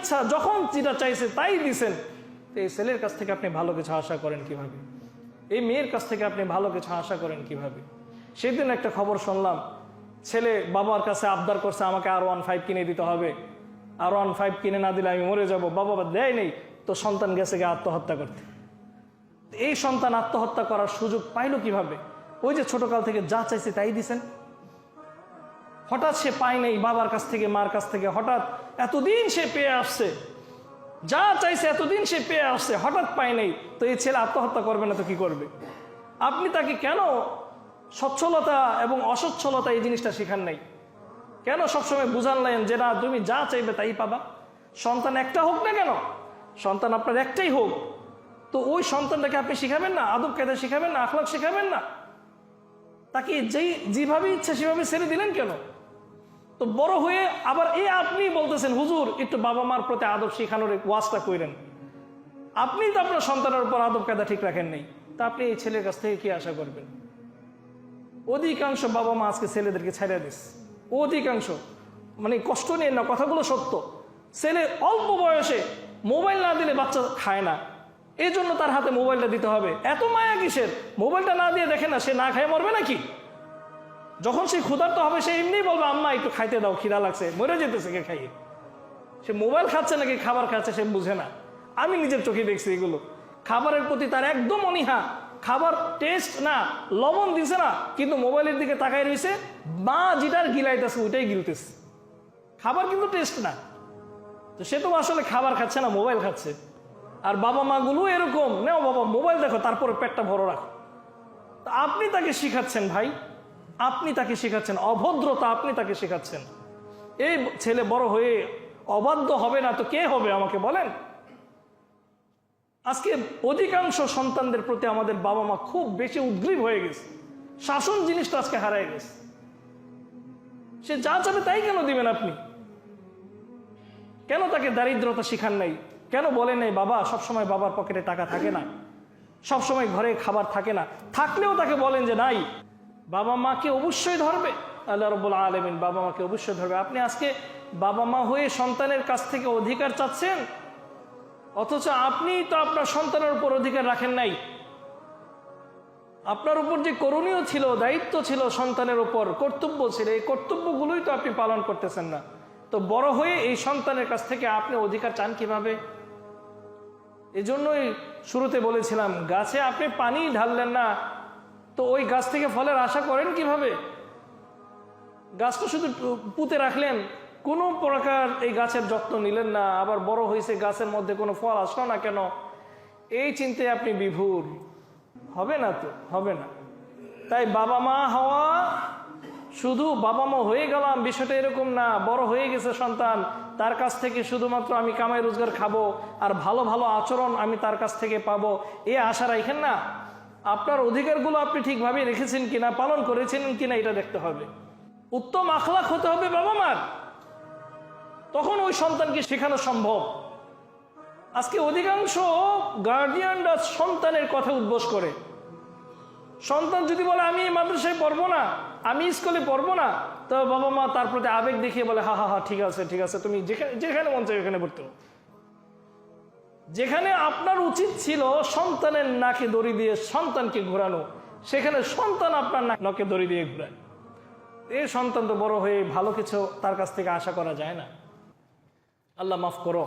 ইচ্ছা যখন যেটা চাইছে তাই দিছেন, তো এই ছেলের কাছ থেকে আপনি ভালো কিছু আশা করেন কিভাবে? এই মেয়ের কাছ থেকে আপনি ভালো কিছু আশা করেন কিভাবে? সেদিন একটা খবর শুনলাম, ছেলে বাবার কাছে আবদার করছে আমাকে R15 কিনে দিতে হবে, R15 কিনে না দিলে আমি মরে যাব। বাবা দেয় নেই, তো সন্তান গেছে গিয়ে আত্মহত্যা করতে। এই সন্তান আত্মহত্যা করার সুযোগ পাইলো কিভাবে? ওই যে ছোটকাল থেকে যা চাইছে তাই দিছেন। হঠাৎ সে পায় নাই বাবার কাছ থেকে, মার কাছ থেকে, হঠাৎ এতদিন সে পেয়ে আসছে, যা চাইছে এতদিন সে পেয়ে আসছে, হঠাৎ পায় নাই, তো এই ছেলে আত্মহত্যা করবে না তো কি করবে? আপনি তাকে কেন সচ্ছলতা এবং অসচ্ছলতা এই জিনিসটা শেখান নাই? কেন সবসময় বুঝানলেন যে না তুমি যা চাইবে তাই পাবা? সন্তান একটা হোক না কেন, সন্তান আপনার একটাই হোক, তো ওই সন্তানটাকে আপনি শিখাবেন না? আদব কায়দা শিখাবেন না? আখলাক শিখাবেন না? তাকে যেভাবে ইচ্ছা সেভাবে ছেড়ে দিলেন কেন? তো বড় হয়ে আবার আপনি বলতেছেন হুজুর একটু বাবা মার প্রতি আদব শিখানোর ওয়াজটা করেন। আপনি তো আপনার সন্তানের উপর আদব কায়দা ঠিক রাখেন নাই, তা আপনি এই ছেলের কাছ থেকে কি আশা করবেন? অধিকাংশ বাবা মা আজকে ছেলেদেরকে ছেড়ে দিস, অধিকাংশ, মানে কষ্ট নিয়ে না, কথাগুলো সত্য। ছেলে অল্প বয়সে মোবাইল না দিলে বাচ্চা খায় না, এই জন্য তার হাতে মোবাইলটা দিতে হবে। এত মায়া কিসের? মোবাইলটা না দিয়ে দেখে না সে না খায় মরবে নাকি? যখন সে ক্ষুধার্ত হবে সে এমনি বলবে আম্মা একটু খাইতে দাও, খিদা লাগছে, মরে যেতেছে কে খাইয়ে। সে মোবাইল খাচ্ছে নাকি খাবার খাচ্ছে সে বুঝে না। আমি নিজের চোখে দেখছি এগুলো। খাবারের প্রতি তার একদম অনীহা, খাবার টেস্ট না, লবণ দিছে না, কিন্তু মোবাইলের দিকে তাকাই রয়েছে, মা যেটার গিলাইতেছে ওইটাই গিলতেছে, খাবার কিন্তু টেস্ট না। তো সে তো আসলে খাবার খাচ্ছে না, মোবাইল খাচ্ছে। আর বাবা মা গুলো এরকম, নেও বাবা মোবাইল দেখো, তারপরে পেটটা ভরো রাখো। তা আপনি তাকে শিখাচ্ছেন ভাই, আপনি তাকে শেখাচ্ছেন অভদ্রতা, আপনি তাকে শেখাচ্ছেন। এই ছেলে বড় হয়ে অবাধ্য হবে না তো কে হবে আমাকে বলেন? আজকে অধিকাংশ সন্তানদের প্রতি আমাদের বাবা মা খুব বেশি উদ্গ্রীব হয়ে গেছে, শাসন জিনিসটা আজকে হারায় গেছে। সে যা চাবে তাই কেন দিবেন আপনি? কেন তাকে দারিদ্রতা শিখান নাই? কেন বলেন নাই বাবা সবসময় বাবার পকেটে টাকা থাকে না, সবসময় ঘরে খাবার থাকে না, থাকলেও তাকে বলেন যে নাই, বাবা মাকে অবশ্যই ধরবে। আল্লাহ রাব্বুল আলামিন বাবা মাকে অবশ্যই ধরবে। আপনি আজকে বাবা মা হয়ে সন্তানের কাছ থেকে অধিকার চাচ্ছেন, অথচ আপনি তো আপনার সন্তানের উপর অধিকার রাখেন নাই। আপনার উপর যে করণীয় ছিল, দায়িত্ব ছিল, সন্তানের উপর কর্তব্য ছিল, এই কর্তব্যগুলোই তো আপনি পালন করতেছেন না। তো বড় হয়ে এই সন্তানের কাছ থেকে আপনি অধিকার চান কিভাবে? এজন্যই শুরুতে বলেছিলাম, গাছে আপনি পানি ঢাললেন না, তো ওই গাছ থেকে ফলের আশা করেন কিভাবে? গাছটা শুধু পুঁতে রাখলেন, কোনো প্রকার এই গাছের যত্ন নিলেন না, আবার বড় হয়েছে গাছের মধ্যে কোনো ফল আসলো না কেন, এই চিন্তায় আপনি বিভোর। হবে না, তো হবে না। তাই বাবা মা হওয়া শুধু বাবা মা হয়ে গেলাম বিষয়টা এরকম না। বড় হয়ে গেছে সন্তান, তার কাছ থেকে শুধুমাত্র আমি কামাই রোজগার খাবো আর ভালো ভালো আচরণ আমি তার কাছ থেকে পাবো, এ আশা রাখেন না। আপনার অধিকারগুলো আপনি ঠিকভাবে রেখেছেন কিনা, পালন করেছেন কিনা, এটা দেখতে হবে। উত্তম আখলাক হতে হবে বাবা মার, তখন ওই সন্তানকে শেখানো সম্ভব। আজকে অধিকাংশ গার্ডিয়ানরা সন্তানের কথা উদ্বোস করে। সন্তান যদি বলে আমি মাদ্রাসায় পড়বো না, আমি স্কুলে পড়বো না, তো বাবা মা তার প্রতি আবেগ দেখিয়ে বলে হা হা হা ঠিক আছে ঠিক আছে, তুমি যেখানে মন চাই ওখানে পড়তে। যেখানে আপনার উচিত ছিল সন্তানের নাকে দড়ি দিয়ে সন্তানকে ঘোরানো, সেখানে সন্তান আপনার নাকে দড়ি দিয়ে ঘোরায়। এই সন্তান তো বড় হয়ে ভালো কিছু তার কাছ থেকে আশা করা যায় না। আল্লাহ মাফ করো।